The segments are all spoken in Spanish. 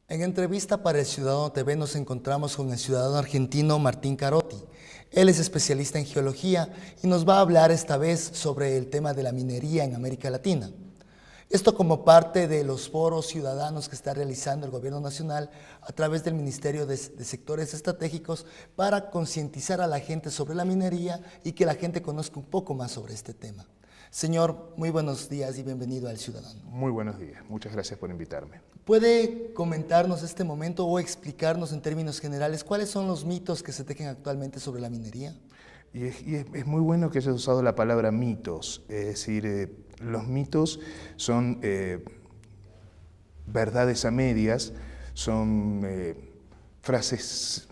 En entrevista para El Ciudadano TV nos encontramos con el ciudadano argentino Martín Carotti. Él es especialista en geología y nos va a hablar esta vez sobre el tema de la minería en América Latina. Esto como parte de los foros ciudadanos que está realizando el gobierno nacional a través del Ministerio de Sectores Estratégicos para concientizar a la gente sobre la minería y que la gente conozca un poco más sobre este tema. Señor, muy buenos días y bienvenido al Ciudadano. Muy buenos días, muchas gracias por invitarme. ¿Puede comentarnos este momento o explicarnos en términos generales cuáles son los mitos que se tejen actualmente sobre la minería? Es muy bueno que hayas usado la palabra mitos, es decir, los mitos son verdades a medias, son frases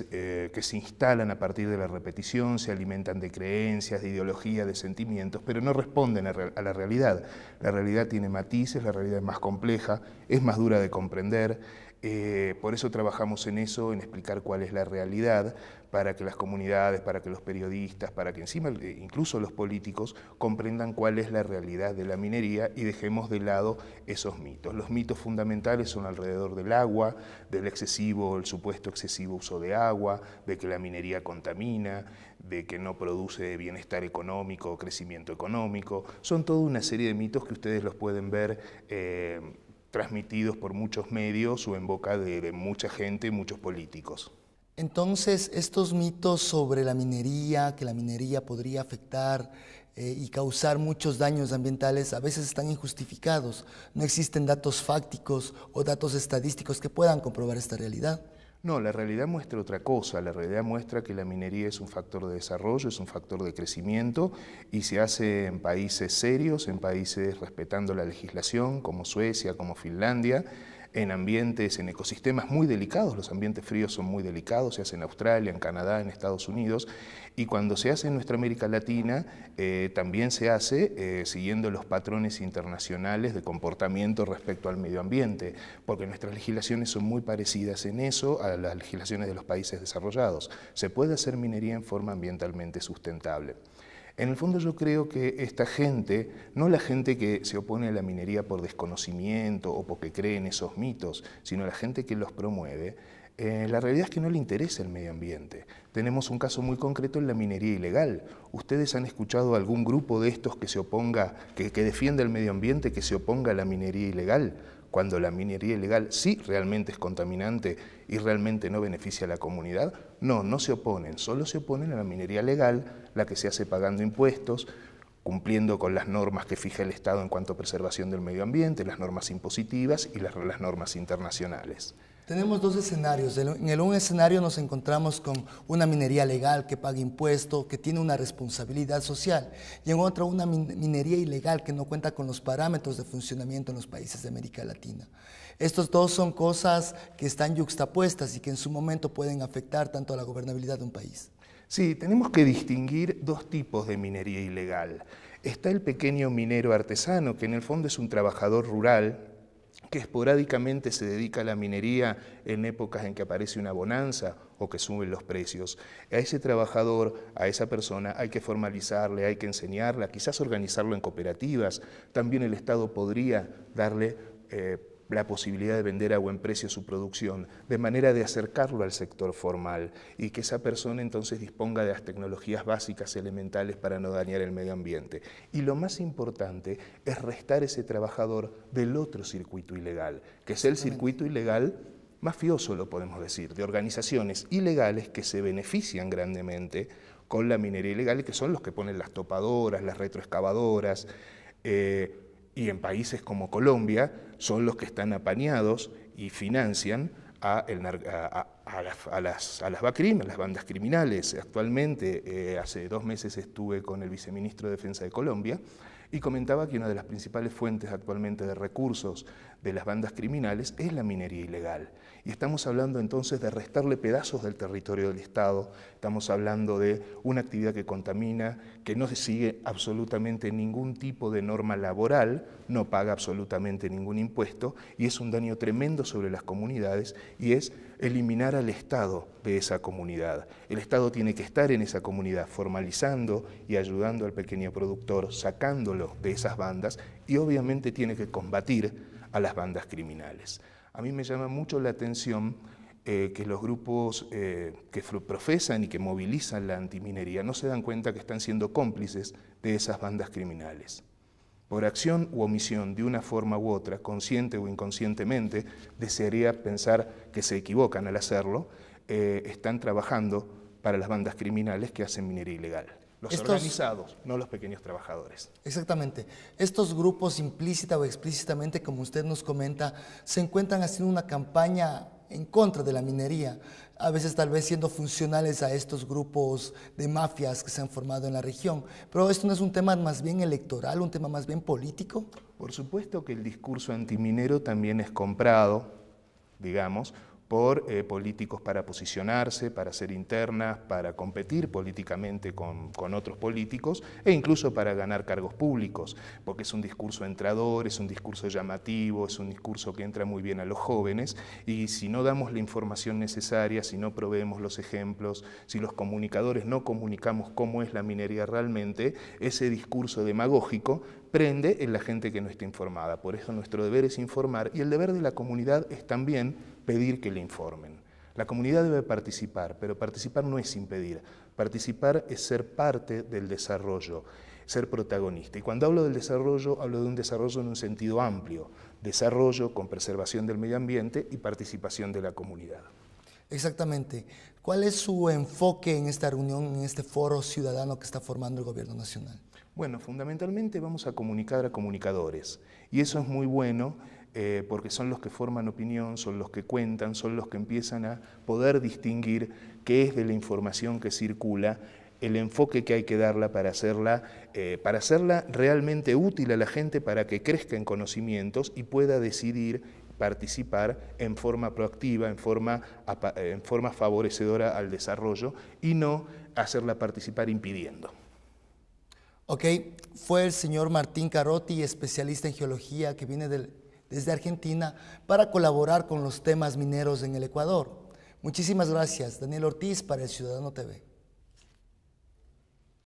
que se instalan a partir de la repetición, se alimentan de creencias, de ideología, de sentimientos, pero no responden a la realidad. La realidad tiene matices, la realidad es más compleja, es más dura de comprender. Por eso trabajamos en eso, en explicar cuál es la realidad, para que las comunidades, para que los periodistas, para que encima incluso los políticos comprendan cuál es la realidad de la minería y dejemos de lado esos mitos. Los mitos fundamentales son alrededor del agua, del el supuesto excesivo uso de agua, de que la minería contamina, de que no produce bienestar económico o crecimiento económico. Son toda una serie de mitos que ustedes los pueden ver transmitidos por muchos medios o en boca de mucha gente, muchos políticos. Entonces, estos mitos sobre la minería, que la minería podría afectar y causar muchos daños ambientales, a veces están injustificados. No existen datos fácticos o datos estadísticos que puedan comprobar esta realidad. No, la realidad muestra otra cosa. La realidad muestra que la minería es un factor de desarrollo, es un factor de crecimiento y se hace en países serios, en países respetando la legislación, como Suecia, como Finlandia, en ambientes, en ecosistemas muy delicados. Los ambientes fríos son muy delicados, se hace en Australia, en Canadá, en Estados Unidos, y cuando se hace en nuestra América Latina, también se hace siguiendo los patrones internacionales de comportamiento respecto al medio ambiente, porque nuestras legislaciones son muy parecidas en eso a las legislaciones de los países desarrollados. Se puede hacer minería en forma ambientalmente sustentable. En el fondo yo creo que esta gente, no la gente que se opone a la minería por desconocimiento o porque cree en esos mitos, sino la gente que los promueve, la realidad es que no le interesa el medio ambiente. Tenemos un caso muy concreto en la minería ilegal. ¿Ustedes han escuchado a algún grupo de estos que se oponga, que defienda el medio ambiente, que se oponga a la minería ilegal? Cuando la minería ilegal sí realmente es contaminante y realmente no beneficia a la comunidad, no se oponen, solo se oponen a la minería legal, la que se hace pagando impuestos, cumpliendo con las normas que fija el Estado en cuanto a preservación del medio ambiente, las normas impositivas y las normas internacionales. Tenemos dos escenarios. En el un escenario nos encontramos con una minería legal que paga impuestos, que tiene una responsabilidad social, y en otro una minería ilegal que no cuenta con los parámetros de funcionamiento en los países de América Latina. Estos dos son cosas que están yuxtapuestas y que en su momento pueden afectar tanto a la gobernabilidad de un país. Sí, tenemos que distinguir dos tipos de minería ilegal. Está el pequeño minero artesano, que en el fondo es un trabajador rural, que esporádicamente se dedica a la minería en épocas en que aparece una bonanza o que suben los precios. A ese trabajador, a esa persona, hay que formalizarle, hay que enseñarla, quizás organizarlo en cooperativas. También el Estado podría darle la posibilidad de vender a buen precio su producción, de manera de acercarlo al sector formal y que esa persona entonces disponga de las tecnologías básicas elementales para no dañar el medio ambiente. Y lo más importante es restar ese trabajador del otro circuito ilegal, que es el circuito ilegal mafioso, lo podemos decir, de organizaciones ilegales que se benefician grandemente con la minería ilegal y que son los que ponen las topadoras, las retroexcavadoras, y en países como Colombia son los que están apañados y financian a las BACRIM, a las bandas criminales. Actualmente, hace 2 meses estuve con el viceministro de Defensa de Colombia y comentaba que una de las principales fuentes actualmente de recursos de las bandas criminales es la minería ilegal. Y estamos hablando entonces de restarle pedazos del territorio del Estado, estamos hablando de una actividad que contamina, que no se sigue absolutamente ningún tipo de norma laboral, no paga absolutamente ningún impuesto y es un daño tremendo sobre las comunidades y es eliminar al Estado de esa comunidad. El Estado tiene que estar en esa comunidad formalizando y ayudando al pequeño productor, sacándolo de esas bandas y obviamente tiene que combatir a las bandas criminales. A mí me llama mucho la atención que los grupos que profesan y que movilizan la antiminería no se dan cuenta que están siendo cómplices de esas bandas criminales. Por acción u omisión, de una forma u otra, consciente o inconscientemente, desearía pensar que se equivocan al hacerlo, están trabajando para las bandas criminales que hacen minería ilegal. Los organizados, no los pequeños trabajadores. Exactamente. Estos grupos implícita o explícitamente, como usted nos comenta, se encuentran haciendo una campaña en contra de la minería, a veces tal vez siendo funcionales a estos grupos de mafias que se han formado en la región. Pero esto no es un tema más bien electoral, un tema más bien político. Por supuesto que el discurso antiminero también es comprado, digamos, por políticos para posicionarse, para hacer internas, para competir políticamente con otros políticos e incluso para ganar cargos públicos, porque es un discurso entrador, es un discurso llamativo, es un discurso que entra muy bien a los jóvenes, y si no damos la información necesaria, si no proveemos los ejemplos, si los comunicadores no comunicamos cómo es la minería realmente, ese discurso demagógico prende en la gente que no está informada. Por eso nuestro deber es informar, y el deber de la comunidad es también pedir que le informen. La comunidad debe participar, pero participar no es impedir. Participar es ser parte del desarrollo, ser protagonista. Y cuando hablo del desarrollo, hablo de un desarrollo en un sentido amplio. Desarrollo con preservación del medio ambiente y participación de la comunidad. Exactamente. ¿Cuál es su enfoque en esta reunión, en este foro ciudadano que está formando el Gobierno Nacional? Bueno, fundamentalmente vamos a comunicar a comunicadores. Y eso es muy bueno porque son los que forman opinión, son los que cuentan, son los que empiezan a poder distinguir qué es de la información que circula, el enfoque que hay que darla para hacerla realmente útil a la gente, para que crezca en conocimientos y pueda decidir participar en forma proactiva, en forma favorecedora al desarrollo, y no hacerla participar impidiendo. Ok, fue el señor Martín Carotti, especialista en geología, que viene desde Argentina para colaborar con los temas mineros en el Ecuador. Muchísimas gracias. Daniel Ortiz para El Ciudadano TV.